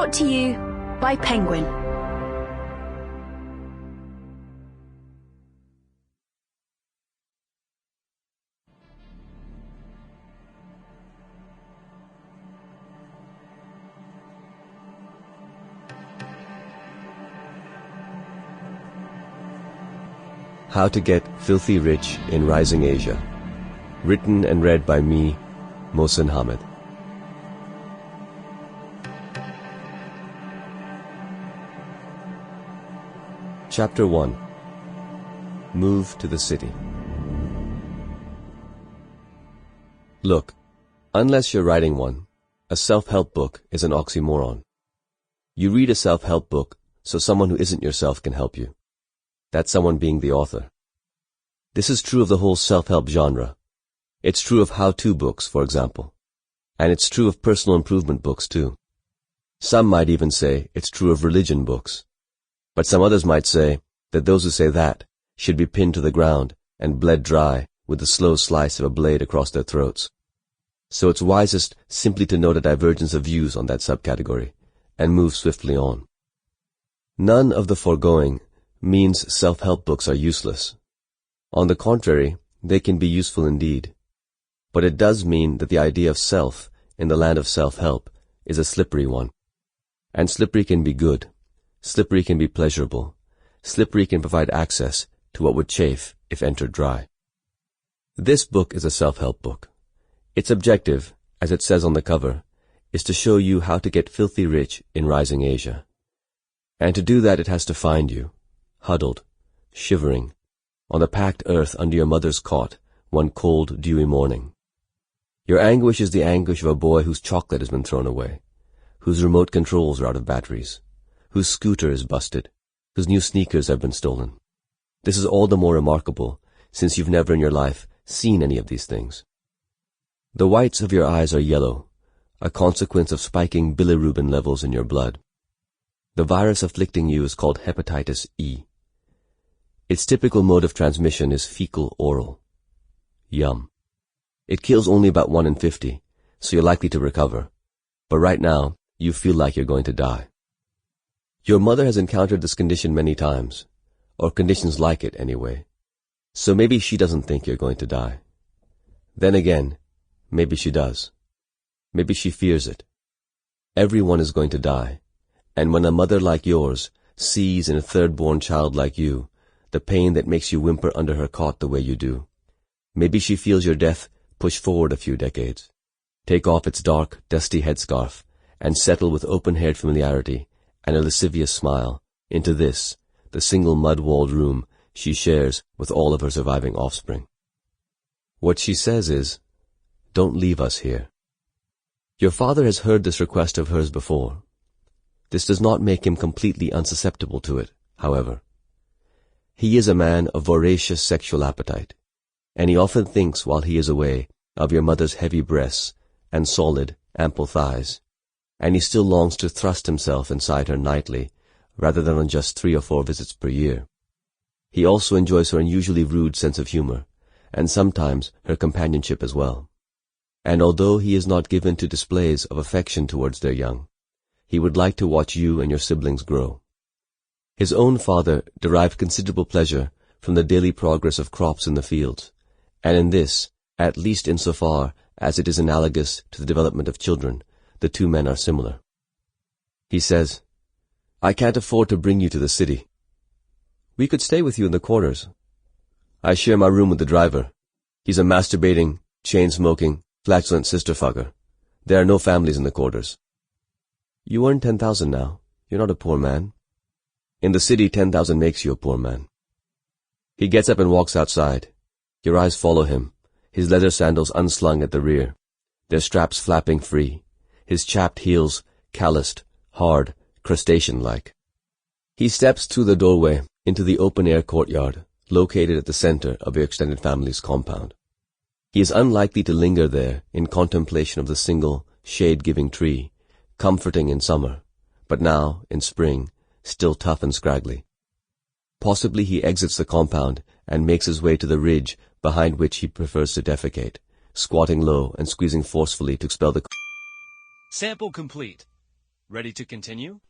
Brought to you by Penguin. How to Get Filthy Rich in Rising Asia. Written and read by me, Mohsin Hamid. Chapter 1. Move to the City. Look, unless you're writing one, a self-help book is an oxymoron. You read a self-help book so someone who isn't yourself can help you. That someone being the author. This is true of the whole self-help genre. It's true of how-to books, for example. And it's true of personal improvement books, too. Some might even say it's true of religion books. But some others might say that those who say that should be pinned to the ground and bled dry with the slow slice of a blade across their throats. So it's wisest simply to note a divergence of views on that subcategory and move swiftly on. None of the foregoing means self-help books are useless. On the contrary, they can be useful indeed. But it does mean that the idea of self in the land of self-help is a slippery one. And slippery can be good. Slippery can be pleasurable. Slippery can provide access to what would chafe if entered dry. This book is a self-help book. Its objective, as it says on the cover, is to show you how to get filthy rich in rising Asia. And to do that it has to find you, huddled, shivering, on the packed earth under your mother's cot one cold, dewy morning. Your anguish is the anguish of a boy whose chocolate has been thrown away, whose remote controls are out of batteries, whose scooter is busted, whose new sneakers have been stolen. This is all the more remarkable since you've never in your life seen any of these things. The whites of your eyes are yellow, a consequence of spiking bilirubin levels in your blood. The virus afflicting you is called hepatitis E. Its typical mode of transmission is fecal-oral. Yum. It kills only about 1 in 50, so you're likely to recover. But right now, you feel like you're going to die. Your mother has encountered this condition many times, or conditions like it anyway. So maybe she doesn't think you're going to die. Then again, maybe she does. Maybe she fears it. Everyone is going to die, and when a mother like yours sees in a third-born child like you the pain that makes you whimper under her cot the way you do, maybe she feels your death push forward a few decades, take off its dark, dusty headscarf, and settle with open-haired familiarity and a lascivious smile into this, the single mud-walled room she shares with all of her surviving offspring. What she says is, "Don't leave us here." Your father has heard this request of hers before. This does not make him completely unsusceptible to it, however. He is a man of voracious sexual appetite, and he often thinks while he is away of your mother's heavy breasts and solid, ample thighs, and he still longs to thrust himself inside her nightly rather than on just 3 or 4 visits per year. He also enjoys her unusually rude sense of humor, and sometimes her companionship as well. And although he is not given to displays of affection towards their young, he would like to watch you and your siblings grow. His own father derived considerable pleasure from the daily progress of crops in the fields, and in this, at least insofar as it is analogous to the development of children, the two men are similar. He says, "I can't afford to bring you to the city. We could stay with you in the quarters. I share my room with the driver. He's a masturbating, chain-smoking, flatulent sister-fucker. There are no families in the quarters." "You earn 10,000 now. You're not a poor man." "In the city, 10,000 makes you a poor man." He gets up and walks outside. Your eyes follow him, his leather sandals unslung at the rear, their straps flapping free, his chapped heels calloused, hard, crustacean-like. He steps through the doorway into the open-air courtyard, located at the center of your extended family's compound. He is unlikely to linger there in contemplation of the single, shade-giving tree, comforting in summer, but now, in spring, still tough and scraggly. Possibly he exits the compound and makes his way to the ridge behind which he prefers to defecate, squatting low and squeezing forcefully to expel the... Sample complete. Ready to continue?